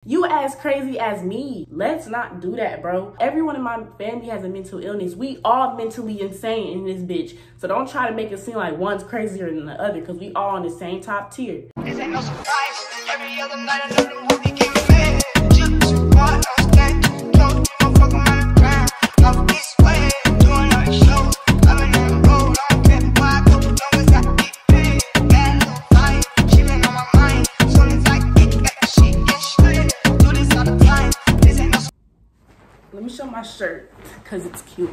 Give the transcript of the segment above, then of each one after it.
You as crazy as me. Let's not do that, bro. Everyone in my family has a mental illness. We all mentally insane in this bitch. So don't try to make it seem like one's crazier than the other, because we all on the same top tier. This ain't no surprise. Every other night I know the movie came mad. Just one on stand. Don't fuck around the ground. I'm this way. Doing all the shows. I'm in the road. I'm getting wide. Couple numbers I keep paid. Bad little fight. She been on my mind. Soon as I get back, she get straight. Do this all the time. This ain't no. Let me show my shirt because it's cute.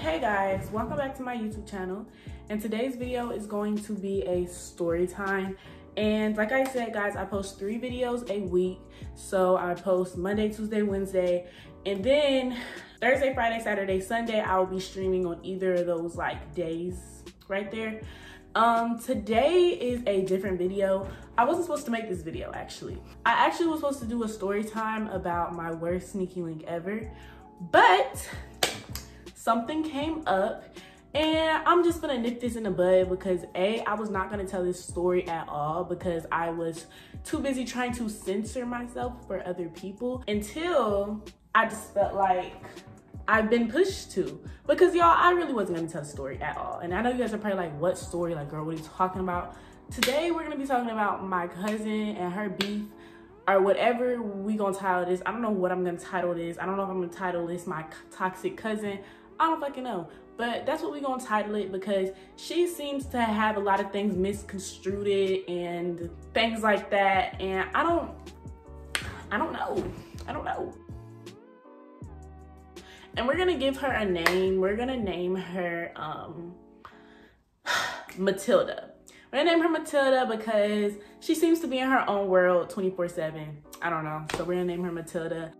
Hey guys, welcome back to my YouTube channel. And today's video is going to be a story time. And like I said, guys, I post 3 videos a week. So I post Monday, Tuesday, Wednesday, and then Thursday, Friday, Saturday, Sunday, I will be streaming on either of those like days right there. Today is a different video. I wasn't supposed to make this video actually. I actually was supposed to do a story time about my worst sneaky link ever, but something came up and I'm just gonna nip this in the bud because I was not gonna tell this story at all because I was too busy trying to censor myself for other people until I just felt like I've been pushed to. Because y'all, I really wasn't gonna tell a story at all. And I know you guys are probably like, what story? Like, girl, what are you talking about? Today, we're gonna be talking about my cousin and her beef or whatever we gonna title this. I don't know what I'm gonna title this. I don't know if I'm gonna title this my toxic cousin. I don't fucking know. But that's what we're gonna title it because she seems to have a lot of things misconstrued and things like that. And I don't know. And we're gonna give her a name. We're gonna name her Matilda. We're gonna name her Matilda because she seems to be in her own world 24/7. I don't know. So we're gonna name her Matilda.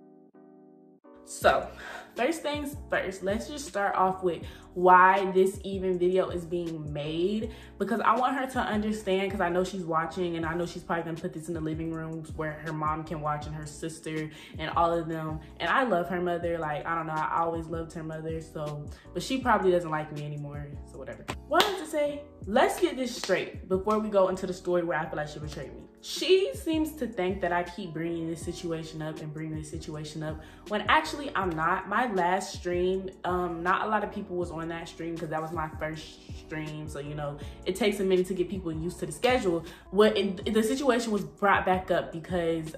So first things first, let's just start off with why this even video is being made, because I want her to understand, because I know she's watching and I know she's probably gonna put this in the living rooms where her mom can watch and her sister and all of them. And I love her mother. Like, I don't know, I always loved her mother. So, but she probably doesn't like me anymore, so whatever. What I have to say, let's get this straight before we go into the story where I feel like she betrayed me. She seems to think that I keep bringing this situation up when actually I'm not. My last stream, not a lot of people was on that stream because that was my first stream. So, you know, it takes a minute to get people used to the schedule. The situation was brought back up because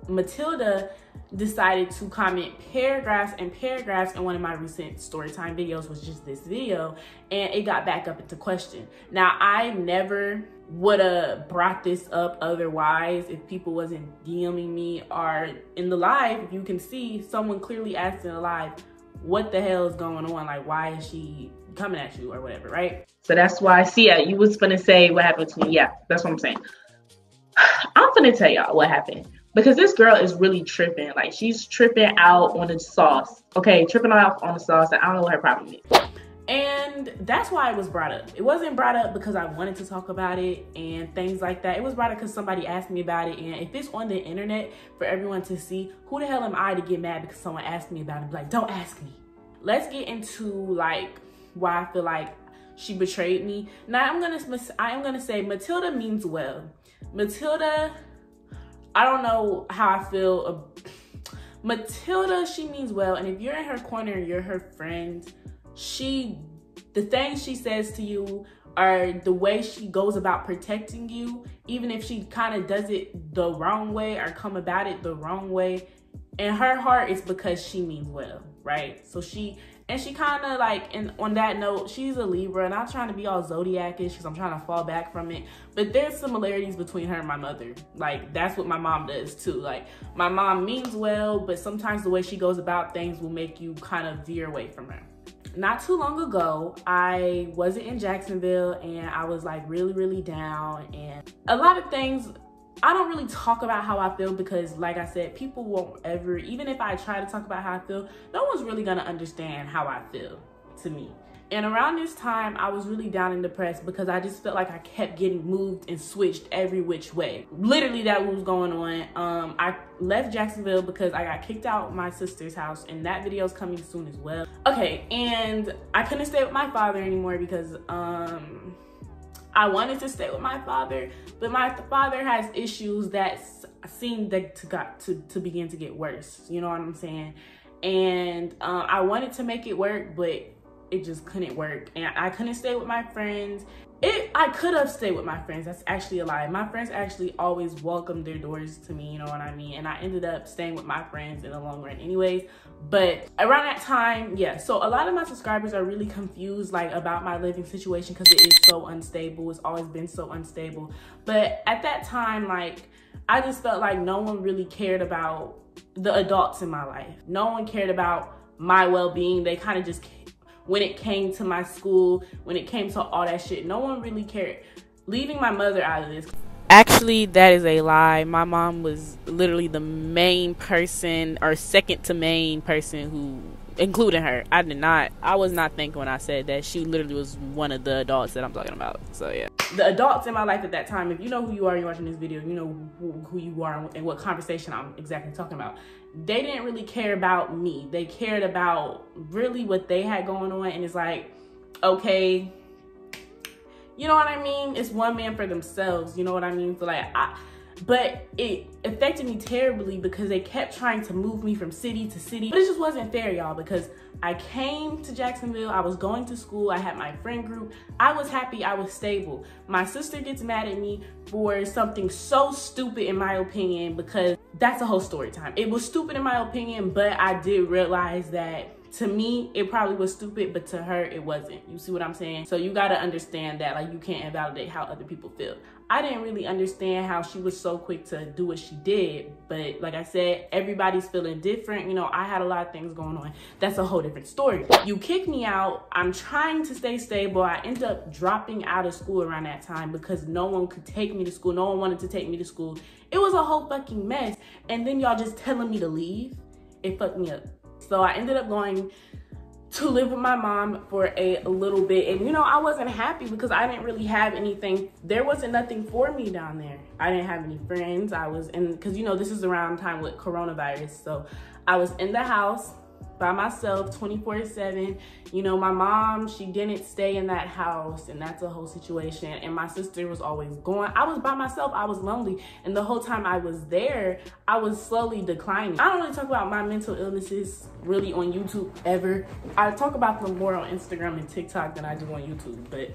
Matilda decided to comment paragraphs and paragraphs in one of my recent storytime videos, which is this video, and it got back up into question. Now, I never would have brought this up otherwise if people wasn't DMing me or in the live. If you can see, someone clearly asked in the live, what the hell is going on? Like, why is she coming at you or whatever, right? So that's why, see, you was gonna say what happened to me. Yeah, that's what I'm saying. I'm gonna tell y'all what happened. Because this girl is really tripping. Like, she's tripping out on the sauce. Okay, tripping out on the sauce. I don't know what her problem is. And that's why it was brought up. It wasn't brought up because I wanted to talk about it and things like that. It was brought up because somebody asked me about it. And if it's on the internet for everyone to see, who the hell am I to get mad because someone asked me about it? Like, don't ask me. Let's get into like why I feel like she betrayed me. Now I am gonna say Matilda means well. Matilda, I don't know how I feel. Matilda, she means well. And if you're in her corner, you're her friend, the things she says to you or the way she goes about protecting you, even if she kind of does it the wrong way or come about it the wrong way, in her heart, it's because she means well, right? So she kind of like, and on that note, she's a Libra, and I'm trying to be all zodiac-ish because I'm trying to fall back from it. But there's similarities between her and my mother. Like, that's what my mom does too. Like, my mom means well, but sometimes the way she goes about things will make you kind of veer away from her. Not too long ago, I wasn't in Jacksonville and I was like really, really down, and a lot of things, I don't really talk about how I feel because, like I said, people won't ever, even if I try to talk about how I feel, no one's really gonna understand how I feel to me. And around this time, I was really down and depressed because I just felt like I kept getting moved and switched every which way. Literally, that was going on. I left Jacksonville because I got kicked out of my sister's house, and that video is coming soon as well. Okay, and I couldn't stay with my father anymore because I I wanted to stay with my father, but my father has issues that seem to begin to get worse. You know what I'm saying? And I wanted to make it work, but it just couldn't work. And I couldn't stay with my friends. I could have stayed with my friends. That's actually a lie. My friends actually always welcomed their doors to me, you know what I mean? And I ended up staying with my friends in the long run anyways. But around that time, yeah. So a lot of my subscribers are really confused like about my living situation because it is so unstable. It's always been so unstable. But at that time, like, I just felt like no one really cared about the adults in my life. No one cared about my well-being. They kind of just, when it came to my school, when it came to all that shit, no one really cared. Leaving my mother out of this. Actually, that is a lie. My mom was literally the main person, or second to main person who, including her. I was not thinking when I said that. She literally was one of the adults that I'm talking about. So yeah. The adults in my life at that time, if you know who you are, you're watching this video, you know who you are and what conversation I'm exactly talking about. They didn't really care about me. They cared about really what they had going on. And it's like, okay, you know what I mean? It's one man for themselves, you know what I mean? So like, but it affected me terribly because they kept trying to move me from city to city. But it just wasn't fair, y'all, because I came to Jacksonville, I was going to school, I had my friend group, I was happy, I was stable. My sister gets mad at me for something so stupid in my opinion, because that's a whole story time. It was stupid in my opinion, but I did realize that to me, it probably was stupid, but to her, it wasn't. You see what I'm saying? So you gotta understand that, like, you can't invalidate how other people feel. I didn't really understand how she was so quick to do what she did, but like I said, everybody's feeling different. You know, I had a lot of things going on. That's a whole different story. You kick me out. I'm trying to stay stable. I end up dropping out of school around that time because no one could take me to school. No one wanted to take me to school. It was a whole fucking mess. And then y'all just telling me to leave. It fucked me up. So I ended up going to live with my mom for a little bit. And you know, I wasn't happy because I didn't really have anything. There wasn't nothing for me down there. I didn't have any friends. I was in, because you know, this is around time with coronavirus. So I was in the house by myself 24/7. You know, my mom, she didn't stay in that house, and that's a whole situation. And my sister was always going. I was by myself. I was lonely. And the whole time I was there, I was slowly declining. I don't really talk about my mental illnesses really on YouTube ever. I talk about them more on Instagram and TikTok than I do on YouTube, but.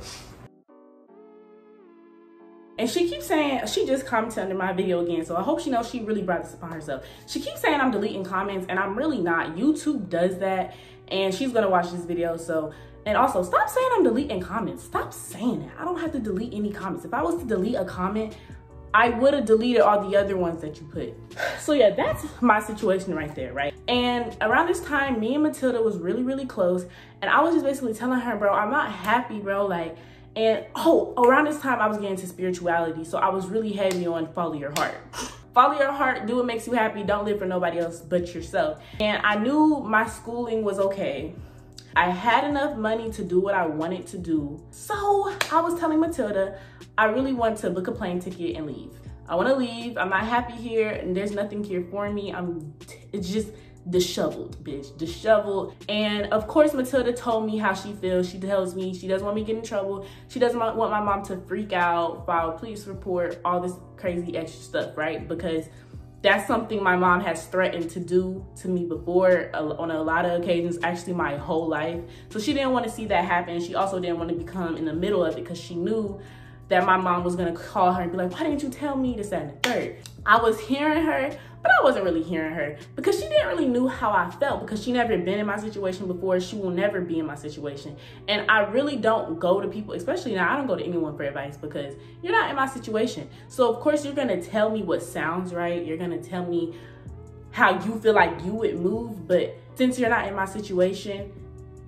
And she keeps saying, she just commented under my video again, so I hope she knows she really brought this upon herself. She keeps saying I'm deleting comments, and I'm really not. YouTube does that, and she's gonna watch this video, so. And also, stop saying I'm deleting comments. Stop saying that. I don't have to delete any comments. If I was to delete a comment, I would have deleted all the other ones that you put. So yeah, that's my situation right there, right? And around this time, me and Matilda was really, really close, and I was just basically telling her, bro, I'm not happy, bro, like. And around this time I was getting into spirituality, so I was really heavy on follow your heart. Follow your heart, do what makes you happy, don't live for nobody else but yourself. And I knew my schooling was okay. I had enough money to do what I wanted to do. So I was telling Matilda, I really want to book a plane ticket and leave. I want to leave, I'm not happy here, and there's nothing here for me. It's just disheveled, bitch, disheveled. And of course, Matilda told me how she feels. She tells me she doesn't want me to get in trouble. She doesn't want my mom to freak out, file a police report, all this crazy extra stuff, right? Because that's something my mom has threatened to do to me before on a lot of occasions, actually my whole life. So she didn't want to see that happen. She also didn't want to become in the middle of it because she knew that my mom was gonna call her and be like, why didn't you tell me this, that, and the third? I was hearing her, but I wasn't really hearing her because she didn't really know how I felt, because she never been in my situation before. She will never be in my situation. And I really don't go to people, especially now, I don't go to anyone for advice because you're not in my situation. So of course you're gonna tell me what sounds right. You're gonna tell me how you feel like you would move, but since you're not in my situation,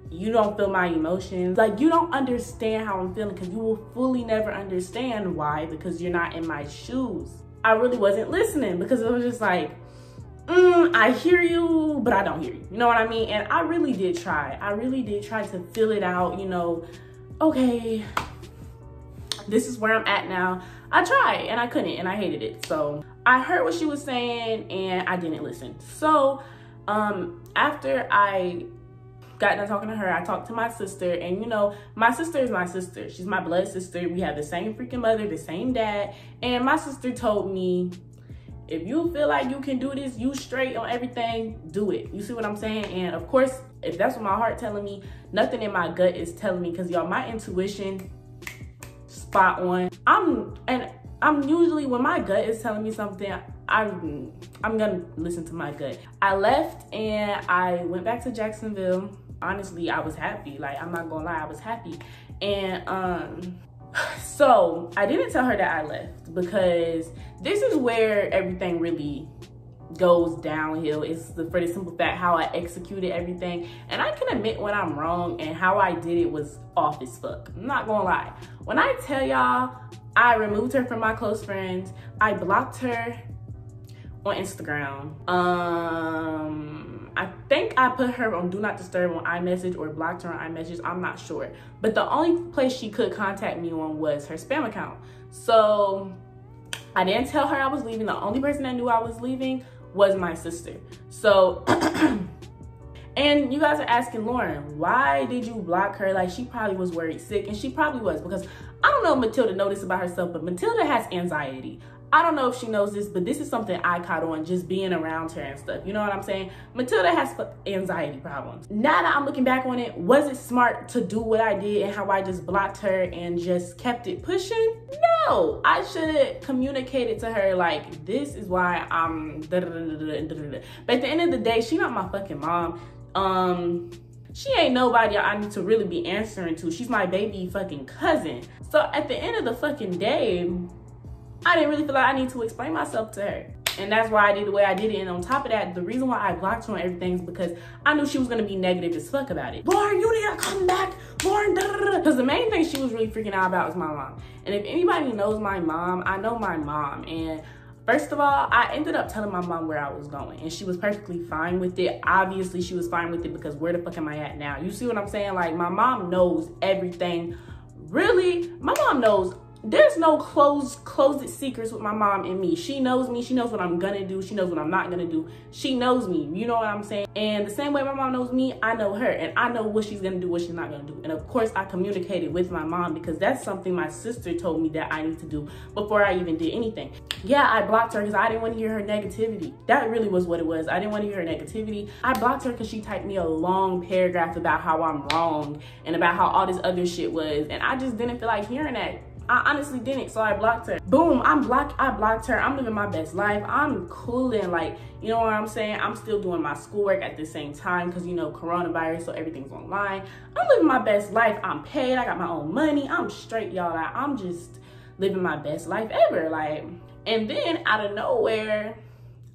you don't feel my emotions. Like, you don't understand how I'm feeling, because you will fully never understand why, because you're not in my shoes. I really wasn't listening because it was just like, I hear you, but I don't hear you. You know what I mean? And I really did try. I really did try to feel it out, you know, okay, this is where I'm at now. I tried and I couldn't, and I hated it. So I heard what she was saying and I didn't listen. So after I got done talking to her, I talked to my sister, and you know, my sister is my sister. She's my blood sister. We have the same freaking mother, the same dad. And my sister told me, if you feel like you can do this, you straight on everything, do it. You see what I'm saying? And of course, if that's what my heart telling me, nothing in my gut is telling me, because y'all, my intuition, spot on. I'm usually, when my gut is telling me something, I'm gonna listen to my gut. I left and I went back to Jacksonville. Honestly, I was happy. Like, I'm not gonna lie, I was happy. And so I didn't tell her that I left, because this is where everything really goes downhill. It's for the simple fact how I executed everything. And I can admit when I'm wrong, and how I did it was off as fuck. I'm not gonna lie. When I tell y'all, I removed her from my close friends. I blocked her on Instagram. I think I put her on Do Not Disturb on iMessage, or blocked her on iMessage. I'm not sure. But the only place she could contact me on was her spam account. So I didn't tell her I was leaving. The only person that knew I was leaving was my sister. So, and you guys are asking, Lauren, why did you block her? Like, she probably was worried sick, and she probably was, because I don't know if Matilda knows this about herself, but Matilda has anxiety. I don't know if she knows this, but this is something I caught on just being around her and stuff. You know what I'm saying? Matilda has anxiety problems. Now that I'm looking back on it, was it smart to do what I did and how I just blocked her and just kept it pushing? No, I should have communicated to her, like, this is why I'm da-da-da-da-da-da-da. But at the end of the day, she not my fucking mom. She ain't nobody I need to really be answering to. She's my baby fucking cousin. So at the end of the fucking day, I didn't really feel like I need to explain myself to her. And that's why I did the way I did it. And on top of that, the reason why I blocked her on everything is because I knew she was gonna be negative as fuck about it. Lauren, you need to come back. Lauren, da-da-da-da. Because the main thing she was really freaking out about was my mom. And if anybody knows my mom, I know my mom. And first of all, I ended up telling my mom where I was going, and she was perfectly fine with it. Obviously, she was fine with it, because where the fuck am I at now? You see what I'm saying? Like, my mom knows everything. Really, my mom knows. There's no closed secrets with my mom and me. She knows me. She knows what I'm gonna do. She knows what I'm not gonna do. She knows me. You know what I'm saying? And the same way my mom knows me, I know her. And I know what she's gonna do, what she's not gonna do. And of course, I communicated with my mom, because that's something my sister told me that I need to do before I even did anything. Yeah, I blocked her because I didn't want to hear her negativity. That really was what it was. I didn't want to hear her negativity. I blocked her because she typed me a long paragraph about how I'm wrong and about how all this other shit was. And I just didn't feel like hearing that. I honestly didn't, so I blocked her. Boom, I blocked her. I'm living my best life. I'm cooling, like, you know what I'm saying? I'm still doing my schoolwork at the same time, because, you know, coronavirus, so everything's online. I'm living my best life. I'm paid. I got my own money. I'm straight, y'all. Like, I'm just living my best life ever. Like, and then out of nowhere,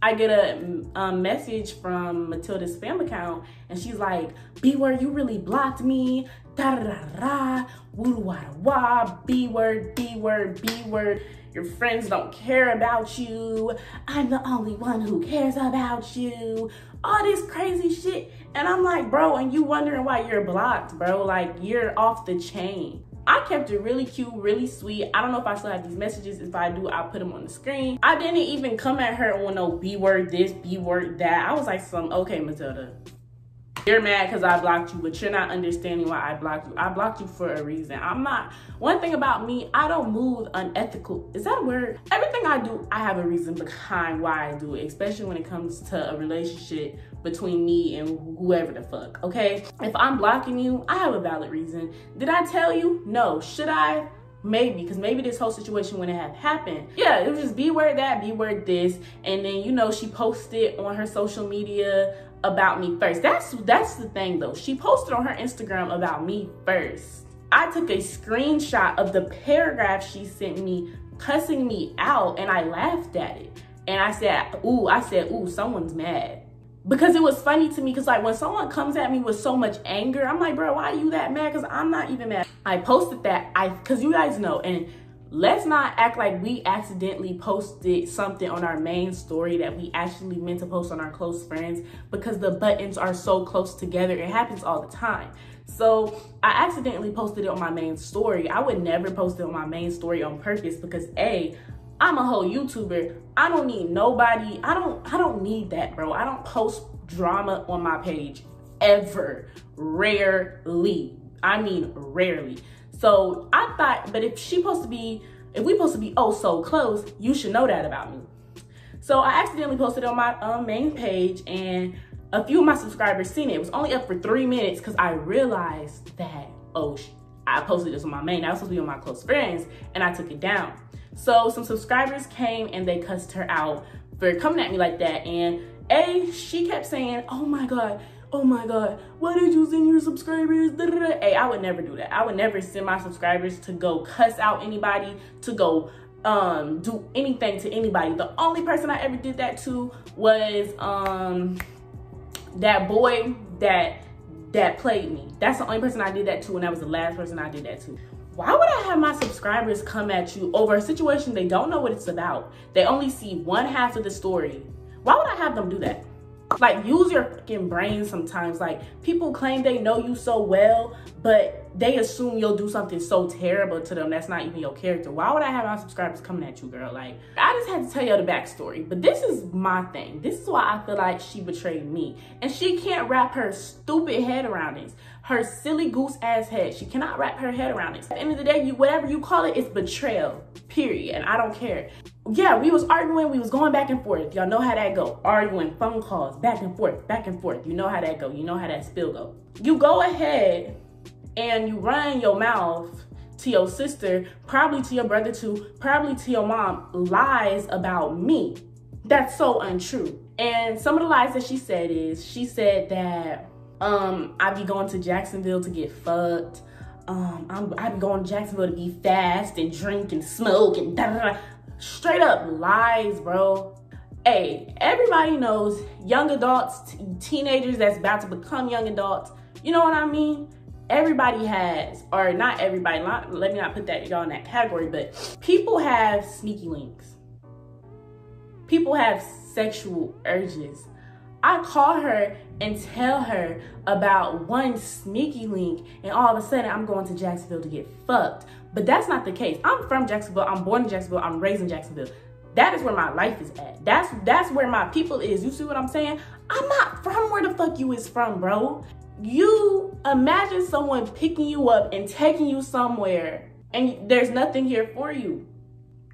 I get a message from Matilda's spam account, and she's like, B-word, you really blocked me. Da-da-da-da, woo-wah-wah, B-word, B-word, B-word. Your friends don't care about you. I'm the only one who cares about you. All this crazy shit. And I'm like, bro, and you wondering why you're blocked, bro? Like, you're off the chain. I kept it really cute, really sweet. I don't know if I still have these messages. If I do, I'll put them on the screen. I didn't even come at her on no B-word this, B-word that. I was like, okay, Matilda, you're mad because I blocked you, but you're not understanding why I blocked you. I blocked you for a reason. I'm not, one thing about me, I don't move unethical. Is that a word? Everything I do, I have a reason behind why I do it, especially when it comes to a relationship between me and whoever the fuck, okay? If I'm blocking you, I have a valid reason. Did I tell you? No. Should I? Maybe, because maybe this whole situation wouldn't have happened. Yeah, it was just B-word that, B-word this, and then, you know, she posted on her social media about me first. That's the thing though. She posted on her Instagram about me first. I took a screenshot of the paragraph she sent me cussing me out, and I laughed at it. And I said, ooh, someone's mad. Because it was funny to me, because like when someone comes at me with so much anger, I'm like, bro, why are you that mad? Because I'm not even mad. I posted that, because you guys know, and let's not act like we accidentally posted something on our main story that we actually meant to post on our close friends, because the buttons are so close together. It happens all the time. So I accidentally posted it on my main story. I would never post it on my main story on purpose, because A, I'm a whole YouTuber. I don't need nobody. I don't need that, bro. I don't post drama on my page ever. Rarely. I mean, rarely. So I thought, but if we supposed to be oh so close, you should know that about me. So I accidentally posted on my main page, and a few of my subscribers seen it. It was only up for 3 minutes because I realized that, oh, I posted this on my main. That was supposed to be on my close friends, and I took it down. So some subscribers came and they cussed her out for coming at me like that. And she kept saying, oh my God, why did you send your subscribers? Hey, I would never do that. I would never send my subscribers to go cuss out anybody, to go do anything to anybody. The only person I ever did that to was that boy that played me. That's the only person I did that to, and that was the last person I did that to. Why would I have my subscribers come at you over a situation they don't know what it's about? They only see one half of the story. Why would I have them do that? Like, use your fucking brain sometimes. Like, people claim they know you so well, but they assume you'll do something so terrible to them that's not even your character. Why would I have my subscribers coming at you, girl? Like, I just had to tell you the backstory. But this is my thing. This is why I feel like she betrayed me. And she can't wrap her stupid head around this. Her silly goose ass head. She cannot wrap her head around it. At the end of the day, whatever you call it, it's betrayal. Period. And I don't care. Yeah, we was arguing, we was going back and forth. Y'all know how that go. Arguing, phone calls, back and forth, back and forth. You know how that go. You know how that spill go. You go ahead and you run your mouth to your sister, probably to your brother too, probably to your mom, lies about me. That's so untrue. And some of the lies that she said is, she said that I be going to Jacksonville to get fucked. I be going to Jacksonville to be fast and drink and smoke and da-da-da. Straight up lies, bro. Hey, everybody knows young adults, teenagers that's about to become young adults. You know what I mean? Everybody has, or not everybody, let me not put that y'all in that category, but people have sneaky links. People have sexual urges. I call her and tell her about one sneaky link, and all of a sudden I'm going to Jacksonville to get fucked. But that's not the case. I'm from Jacksonville. I'm born in Jacksonville. I'm raised in Jacksonville. That is where my life is at. That's where my people is. You see what I'm saying? I'm not from where the fuck you is from, bro. You imagine someone picking you up and taking you somewhere, and there's nothing here for you.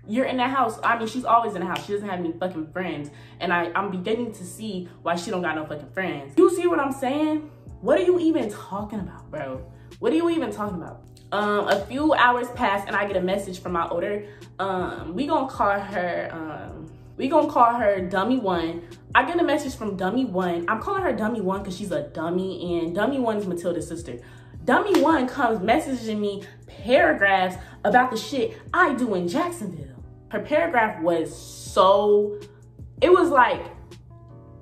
You're in the house. I mean, she's always in the house. She doesn't have any fucking friends. And I'm beginning to see why she don't got no fucking friends. You see what I'm saying? What are you even talking about, bro? What are you even talking about? A few hours pass and I get a message from my older. We gonna call her Dummy 1. I get a message from Dummy 1. I'm calling her Dummy 1 because she's a dummy, and Dummy 1 is Matilda's sister. Dummy 1 comes messaging me paragraphs about the shit I do in Jacksonville. Her paragraph was it was like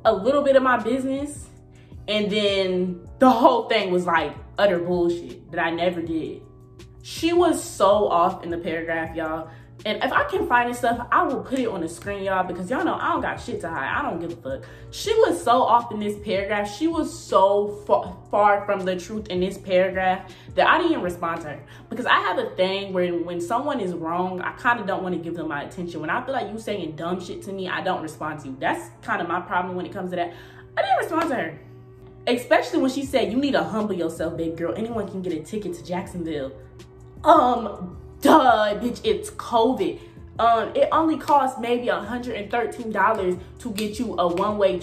a little bit of my business, and then the whole thing was like utter bullshit that I never did. She was so off in the paragraph, y'all. And if I can find this stuff, I will put it on the screen, y'all, because y'all know I don't got shit to hide. I don't give a fuck. She was so off in this paragraph. She was so far from the truth in this paragraph that I didn't even respond to her. Because I have a thing where when someone is wrong, I kind of don't want to give them my attention. When I feel like you saying dumb shit to me, I don't respond to you. That's kind of my problem when it comes to that. I didn't respond to her. Especially when she said, you need to humble yourself, baby girl. Anyone can get a ticket to Jacksonville. Duh, bitch, it's COVID. It only costs maybe $113 to get you a one-way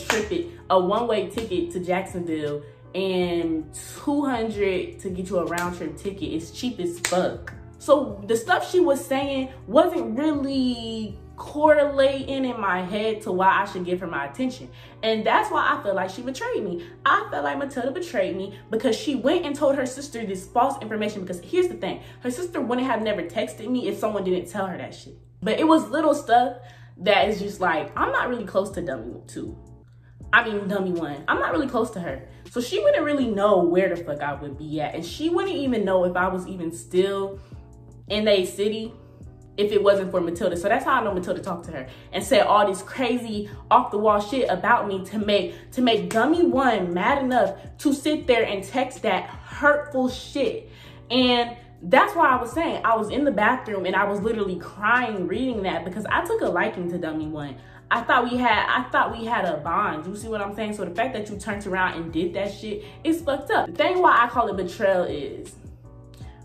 ticket to Jacksonville, and $200 to get you a round-trip ticket. It's cheap as fuck. So the stuff she was saying wasn't really correlating in my head to why I should give her my attention. And that's why I feel like she betrayed me. I feel like Matilda betrayed me because she went and told her sister this false information. Because here's the thing, her sister wouldn't have never texted me if someone didn't tell her that shit. But it was little stuff that is just like, I'm not really close to Dummy 1. I'm not really close to her. So she wouldn't really know where the fuck I would be at. And she wouldn't even know if I was even still in a city if it wasn't for Matilda. So that's how I know Matilda talked to her and said all this crazy off the wall shit about me to make Dummy 1 mad enough to sit there and text that hurtful shit. And that's why I was saying, I was in the bathroom and I was literally crying reading that, because I took a liking to Dummy 1. I thought we had a bond. You see what I'm saying? So the fact that you turned around and did that shit is fucked up. The thing why I call it betrayal is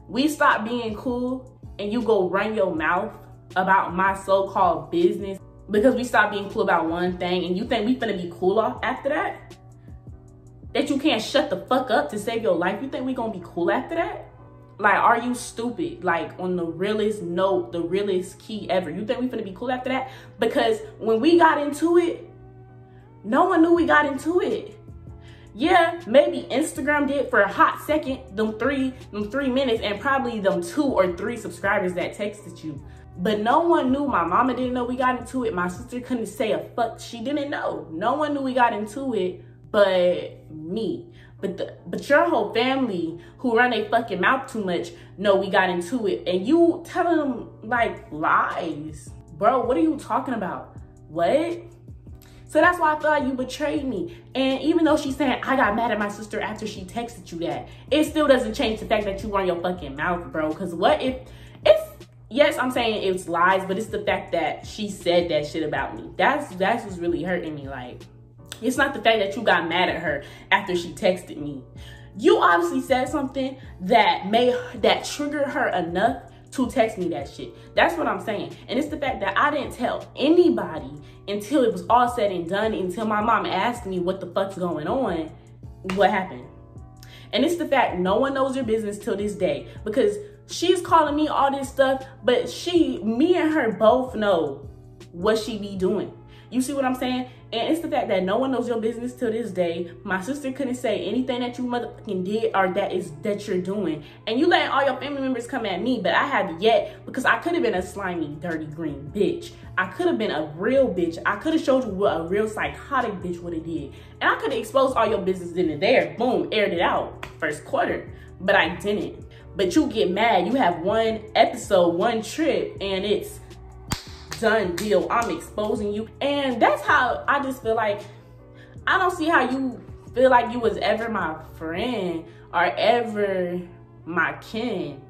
we stopped being cool and you go run your mouth about my so-called business because we stopped being cool about one thing, and you think we finna be cool off after that? That you can't shut the fuck up to save your life? You think we gonna be cool after that? Like, are you stupid? Like, on the realest note, the realest key ever. You think we finna be cool after that? Because when we got into it, no one knew we got into it. Yeah, maybe Instagram did for a hot second, them three minutes, and probably them 2 or 3 subscribers that texted you. But no one knew. My mama didn't know we got into it. My sister couldn't say a fuck. She didn't know. No one knew we got into it but me. But your whole family who run their fucking mouth too much know we got into it. And you telling them like lies. Bro, what are you talking about? What? So that's why I feel like you betrayed me. And even though she's saying I got mad at my sister after she texted you that, it still doesn't change the fact that you run your fucking mouth, bro. Because what if it's, yes, I'm saying it's lies, but it's the fact that she said that shit about me. That's what's really hurting me. Like, it's not the fact that you got mad at her after she texted me. You obviously said something that triggered her enough to text me that shit. That's what I'm saying. And it's the fact that I didn't tell anybody until it was all said and done, until my mom asked me what the fuck's going on, what happened. And it's the fact no one knows your business till this day, because she's calling me all this stuff, but me and her both know what she be doing. You see what I'm saying? And it's the fact that no one knows your business till this day. My sister couldn't say anything that you motherfucking did or that you're doing. And you letting all your family members come at me, but I haven't yet, because I could have been a slimy, dirty, green bitch. I could have been a real bitch. I could have showed you what a real psychotic bitch would have did. And I could have exposed all your business in it there. Boom, aired it out. First quarter. But I didn't. But you get mad. You have one episode, one trip, and it's done deal. I'm exposing you. And that's how I just feel like, I don't see how you feel like you was ever my friend or ever my kin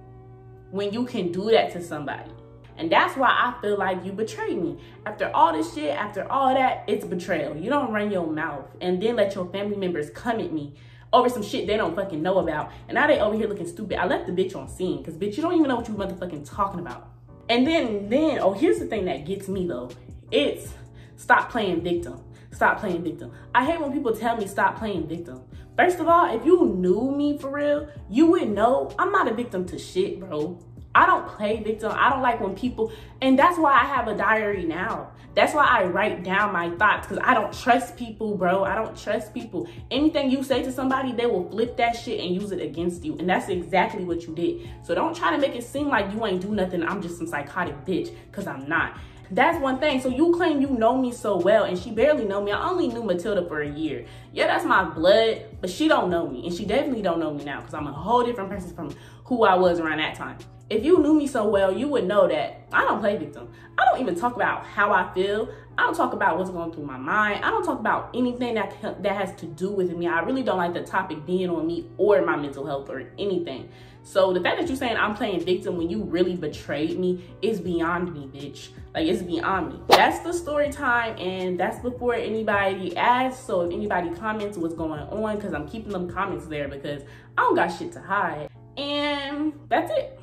when you can do that to somebody. And that's why I feel like you betrayed me. After all this shit, after all that, it's betrayal. You don't run your mouth and then let your family members come at me over some shit they don't fucking know about. And now they over here looking stupid. I left the bitch on scene because, bitch, you don't even know what you motherfucking talking about. And then, oh, here's the thing that gets me though. It's stop playing victim. Stop playing victim. I hate when people tell me stop playing victim. First of all, if you knew me for real, you would know I'm not a victim to shit, bro. I don't play victim. I don't like when people, and that's why I have a diary now. That's why I write down my thoughts, because I don't trust people, bro. I don't trust people. Anything you say to somebody, they will flip that shit and use it against you. And that's exactly what you did. So don't try to make it seem like you ain't do nothing. I'm just some psychotic bitch, because I'm not. That's one thing. So you claim you know me so well, and she barely know me. I only knew Matilda for a year. Yeah, that's my blood, but she don't know me. And she definitely don't know me now, because I'm a whole different person from who I was around that time. If you knew me so well, you would know that I don't play victim. I don't even talk about how I feel. I don't talk about what's going through my mind. I don't talk about anything that has to do with me. I really don't like the topic being on me or my mental health or anything. So the fact that you're saying I'm playing victim when you really betrayed me is beyond me, bitch. Like, it's beyond me. That's the story time, and that's before anybody asks. So if anybody comments what's going on, because I'm keeping them comments there because I don't got shit to hide. And that's it.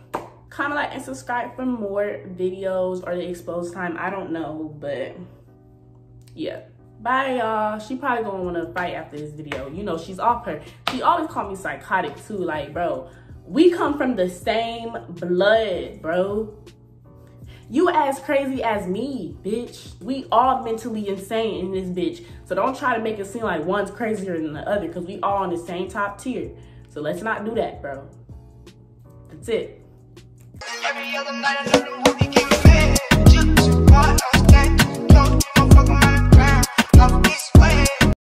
Comment, like, and subscribe for more videos or the exposed time. I don't know, but yeah. Bye, y'all. She probably gonna want to fight after this video. You know, she's off her. She always called me psychotic too. Like, bro, we come from the same blood, bro. You as crazy as me, bitch. We all mentally insane in this bitch. So don't try to make it seem like one's crazier than the other, because we all on the same top tier. So let's not do that, bro. That's it. Every other night I know the movie